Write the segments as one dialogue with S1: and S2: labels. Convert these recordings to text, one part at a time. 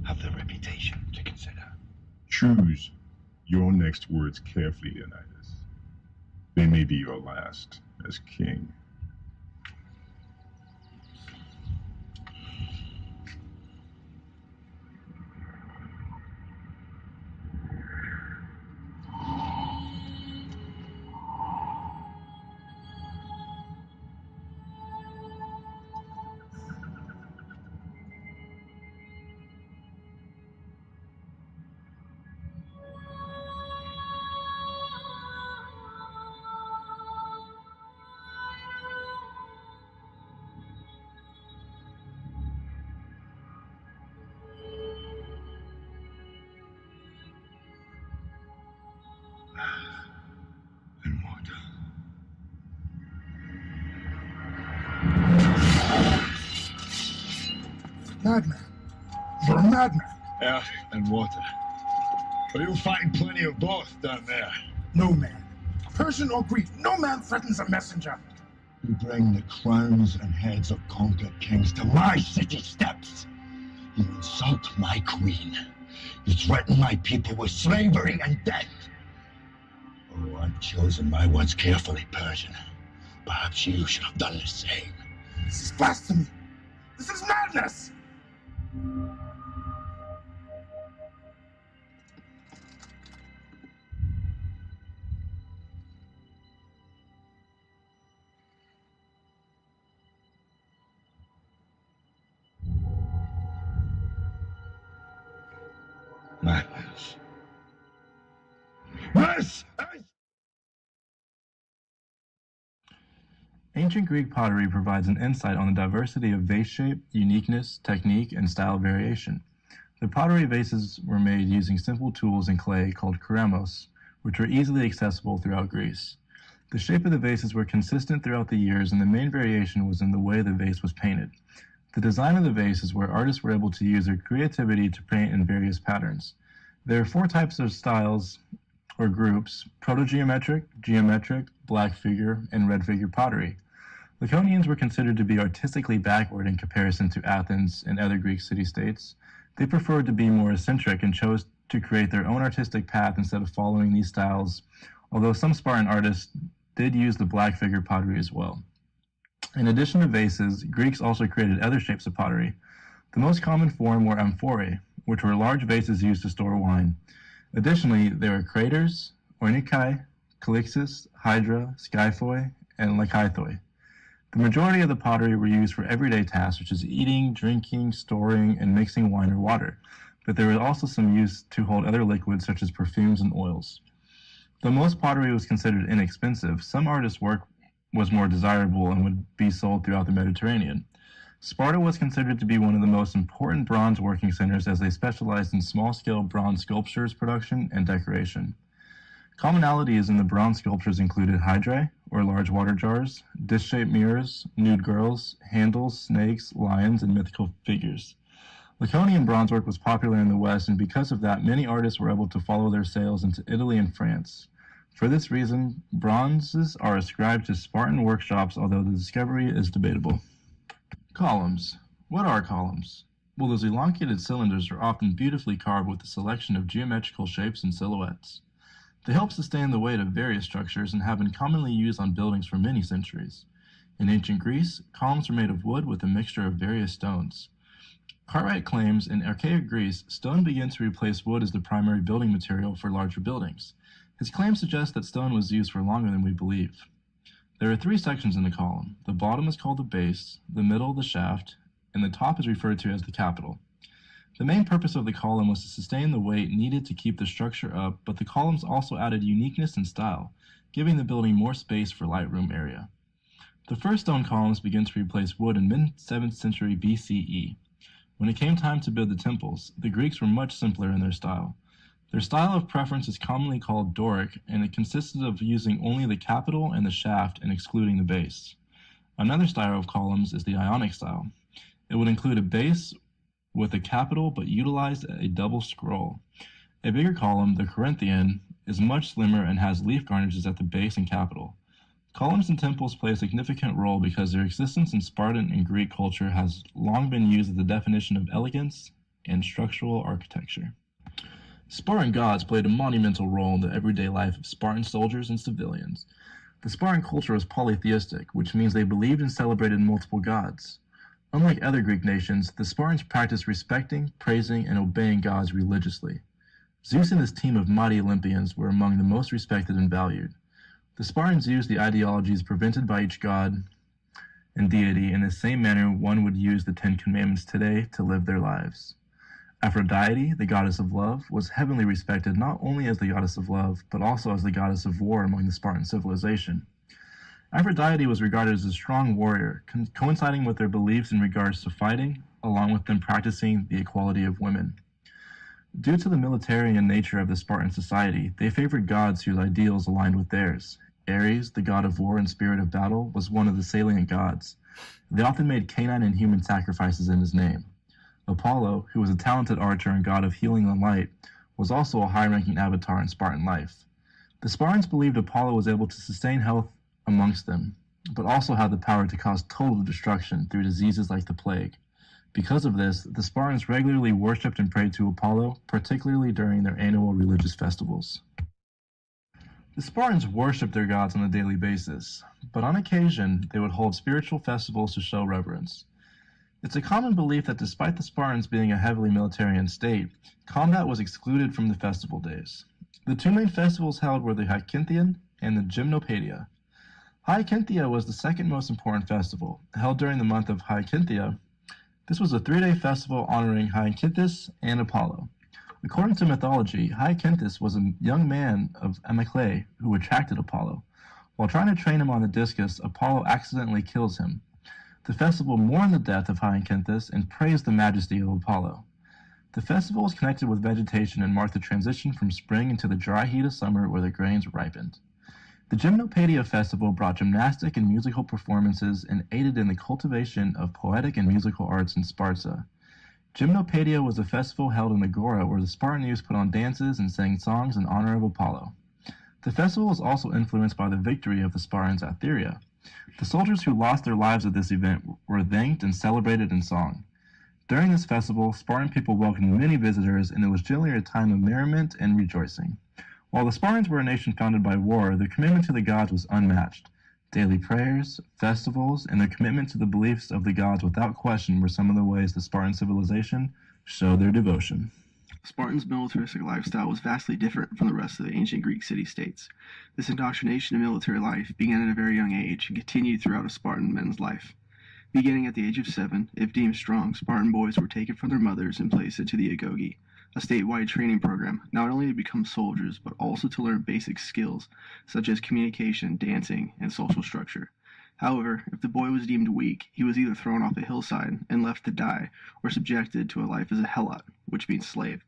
S1: have the reputation to consider.
S2: Choose your next words carefully, Leonidas. They may be your last as king.
S1: And water.
S3: Madman. You're a madman.
S1: Air and water. But you'll find plenty of both down there.
S3: No man, Persian or Greek, no man threatens a messenger.
S1: You bring the crowns and heads of conquered kings to my city steps. You insult my queen. You threaten my people with slavery and death. Oh, I've chosen my words carefully, Persian. Perhaps you should have done the same.
S3: This is blasphemy. This is madness.
S1: Madness. This is...
S4: Ancient Greek pottery provides an insight on the diversity of vase shape, uniqueness, technique, and style variation. The pottery vases were made using simple tools and clay called keramos, which were easily accessible throughout Greece. The shape of the vases were consistent throughout the years, and the main variation was in the way the vase was painted. The design of the vase is where artists were able to use their creativity to paint in various patterns. There are 4 types of styles or groups: proto-geometric, geometric, black figure, and red figure pottery. Laconians were considered to be artistically backward in comparison to Athens and other Greek city-states. They preferred to be more eccentric and chose to create their own artistic path instead of following these styles, although some Spartan artists did use the black figure pottery as well. In addition to vases, Greeks also created other shapes of pottery. The most common form were amphorae, which were large vases used to store wine. Additionally, there were craters, ornikai, calixis, hydra, skyphoi, and lakaithoi. The majority of the pottery were used for everyday tasks such as eating, drinking, storing, and mixing wine or water, but there was also some use to hold other liquids such as perfumes and oils. Though most pottery was considered inexpensive, some artists' work was more desirable and would be sold throughout the Mediterranean. Sparta was considered to be one of the most important bronze working centers as they specialized in small-scale bronze sculptures production and decoration. Commonalities in the bronze sculptures included hydrae, or large water jars, dish-shaped mirrors, nude girls, handles, snakes, lions, and mythical figures. Laconian bronze work was popular in the West, and because of that, many artists were able to follow their sales into Italy and France. For this reason, bronzes are ascribed to Spartan workshops, although the discovery is debatable. Columns. What are columns? Well, those elongated cylinders are often beautifully carved with a selection of geometrical shapes and silhouettes. They help sustain the weight of various structures and have been commonly used on buildings for many centuries. In ancient Greece, columns were made of wood with a mixture of various stones. Cartwright claims in archaic Greece, stone began to replace wood as the primary building material for larger buildings. His claim suggests that stone was used for longer than we believe. There are 3 sections in the column. The bottom is called the base, the middle the shaft, and the top is referred to as the capital. The main purpose of the column was to sustain the weight needed to keep the structure up, but the columns also added uniqueness and style, giving the building more space for light room area. The first stone columns began to replace wood in mid-7th century BCE. When it came time to build the temples, the Greeks were much simpler in their style. Their style of preference is commonly called Doric, and it consisted of using only the capital and the shaft and excluding the base. Another style of columns is the Ionic style. It would include a base with a capital but utilized a double scroll. A bigger column, the Corinthian, is much slimmer and has leaf garnishes at the base and capital. Columns in temples play a significant role because their existence in Spartan and Greek culture has long been used as a definition of elegance and structural architecture. Spartan gods played a monumental role in the everyday life of Spartan soldiers and civilians. The Spartan culture was polytheistic, which means they believed and celebrated multiple gods. Unlike other Greek nations, the Spartans practiced respecting, praising, and obeying gods religiously. Zeus and his team of mighty Olympians were among the most respected and valued. The Spartans used the ideologies presented by each god and deity in the same manner one would use the Ten Commandments today to live their lives. Aphrodite, the goddess of love, was heavily respected not only as the goddess of love, but also as the goddess of war among the Spartan civilization. Aphrodite was regarded as a strong warrior, coinciding with their beliefs in regards to fighting, along with them practicing the equality of women. Due to the military nature of the Spartan society, they favored gods whose ideals aligned with theirs. Ares, the god of war and spirit of battle, was one of the salient gods. They often made canine and human sacrifices in his name. Apollo, who was a talented archer and god of healing and light, was also a high-ranking avatar in Spartan life. The Spartans believed Apollo was able to sustain health amongst them, but also had the power to cause total destruction through diseases like the plague. Because of this, the Spartans regularly worshipped and prayed to Apollo, particularly during their annual religious festivals. The Spartans worshipped their gods on a daily basis, but on occasion they would hold spiritual festivals to show reverence. It's a common belief that despite the Spartans being a heavily militarian state, combat was excluded from the festival days. The two main festivals held were the Hykyntheion and the Gymnopaedia. Hykynthia was the second most important festival, held during the month of Hykynthia. This was a 3-day festival honoring Hykynthus and Apollo. According to mythology, Hykynthus was a young man of Amyclae who attracted Apollo. While trying to train him on the discus, Apollo accidentally kills him. The festival mourned the death of Hykynthus and praised the majesty of Apollo. The festival is connected with vegetation and marked the transition from spring into the dry heat of summer where the grains ripened. The Gymnopaedia festival brought gymnastic and musical performances and aided in the cultivation of poetic and musical arts in Sparta. Gymnopaedia was a festival held in Agora where the Spartan youth put on dances and sang songs in honor of Apollo. The festival was also influenced by the victory of the Spartans at Thyrea. The soldiers who lost their lives at this event were thanked and celebrated in song. During this festival, Spartan people welcomed many visitors, and it was generally a time of merriment and rejoicing. While the Spartans were a nation founded by war, their commitment to the gods was unmatched. Daily prayers, festivals, and their commitment to the beliefs of the gods without question were some of the ways the Spartan civilization showed their devotion.
S5: Spartans' militaristic lifestyle was vastly different from the rest of the ancient Greek city-states. This indoctrination in military life began at a very young age and continued throughout a Spartan man's life. Beginning at the age of 7, if deemed strong, Spartan boys were taken from their mothers and placed into the agoge, a statewide training program, not only to become soldiers, but also to learn basic skills such as communication, dancing, and social structure. However, if the boy was deemed weak, he was either thrown off a hillside and left to die, or subjected to a life as a helot, which means slave.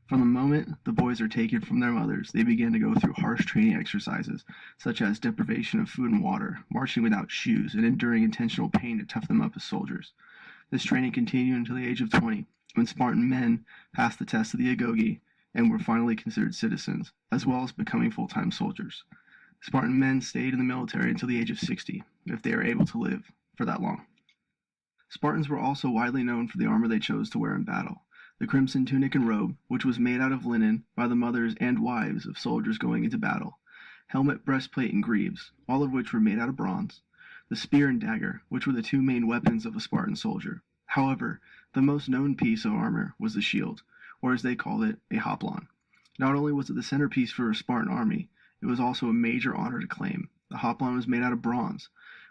S5: From the moment the boys are taken from their mothers, they begin to go through harsh training exercises, such as deprivation of food and water, marching without shoes, and enduring intentional pain to tough them up as soldiers. This training continued until the age of 20, when Spartan men passed the test of the agoge and were finally considered citizens, as well as becoming full-time soldiers. Spartan men stayed in the military until the age of 60, if they are able to live for that long. Spartans were also widely known for the armor they chose to wear in battle. The crimson tunic and robe, which was made out of linen by the mothers and wives of soldiers going into battle, helmet, breastplate, and greaves, all of which were made out of bronze, the spear and dagger, which were the two main weapons of a Spartan soldier. However, the most known piece of armor was the shield, or as they called it, a hoplon. Not only was it the centerpiece for a Spartan army, it was also a major honor to claim. The hoplon was made out of bronze,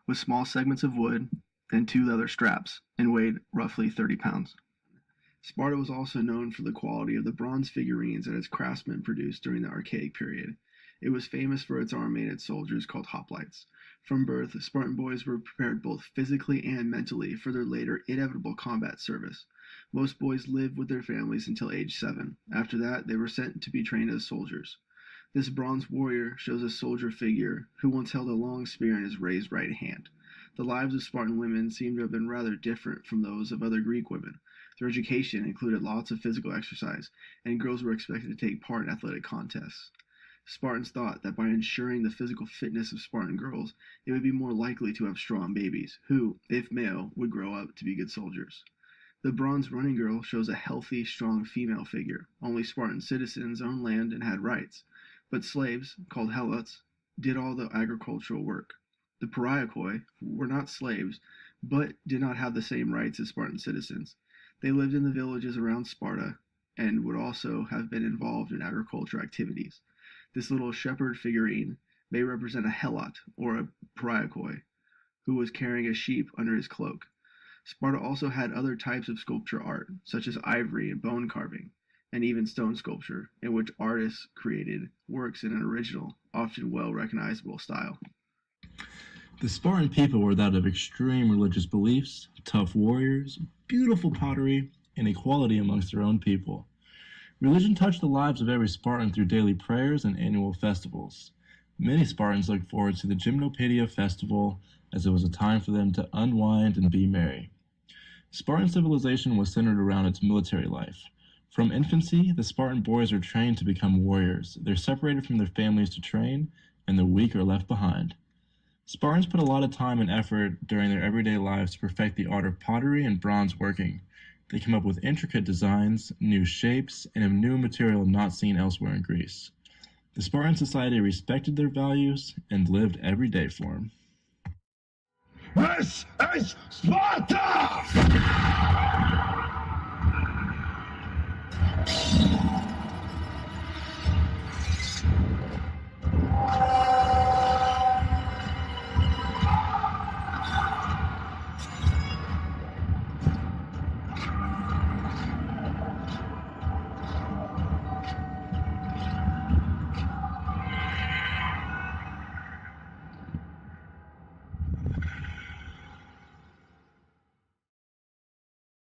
S5: with small segments of wood and 2 leather straps, and weighed roughly 30 pounds. Sparta was also known for the quality of the bronze figurines that its craftsmen produced during the Archaic period. It was famous for its arm-mated soldiers called hoplites. From birth, Spartan boys were prepared both physically and mentally for their later inevitable combat service. Most boys lived with their families until age 7. After that, they were sent to be trained as soldiers. This bronze warrior shows a soldier figure who once held a long spear in his raised right hand. The lives of Spartan women seem to have been rather different from those of other Greek women. Their education included lots of physical exercise, and girls were expected to take part in athletic contests. Spartans thought that by ensuring the physical fitness of Spartan girls, they would be more likely to have strong babies, who, if male, would grow up to be good soldiers. The bronze running girl shows a healthy, strong female figure. Only Spartan citizens owned land and had rights, but slaves, called helots, did all the agricultural work. The pariakoi were not slaves, but did not have the same rights as Spartan citizens. They lived in the villages around Sparta and would also have been involved in agriculture activities. This little shepherd figurine may represent a helot, or a pariakoi, who was carrying a sheep under his cloak. Sparta also had other types of sculpture art, such as ivory and bone carving, and even stone sculpture, in which artists created works in an original, often well-recognizable style.
S4: The Spartan people were that of extreme religious beliefs, tough warriors, beautiful pottery, and equality amongst their own people. Religion touched the lives of every Spartan through daily prayers and annual festivals. Many Spartans looked forward to the Gymnopaedia festival, as it was a time for them to unwind and be merry. Spartan civilization was centered around its military life. From infancy, the Spartan boys are trained to become warriors. They're separated from their families to train, and the weak are left behind. Spartans put a lot of time and effort during their everyday lives to perfect the art of pottery and bronze working. They came up with intricate designs, new shapes, and a new material not seen elsewhere in Greece. The Spartan society respected their values and lived every day for them.
S1: This is Sparta!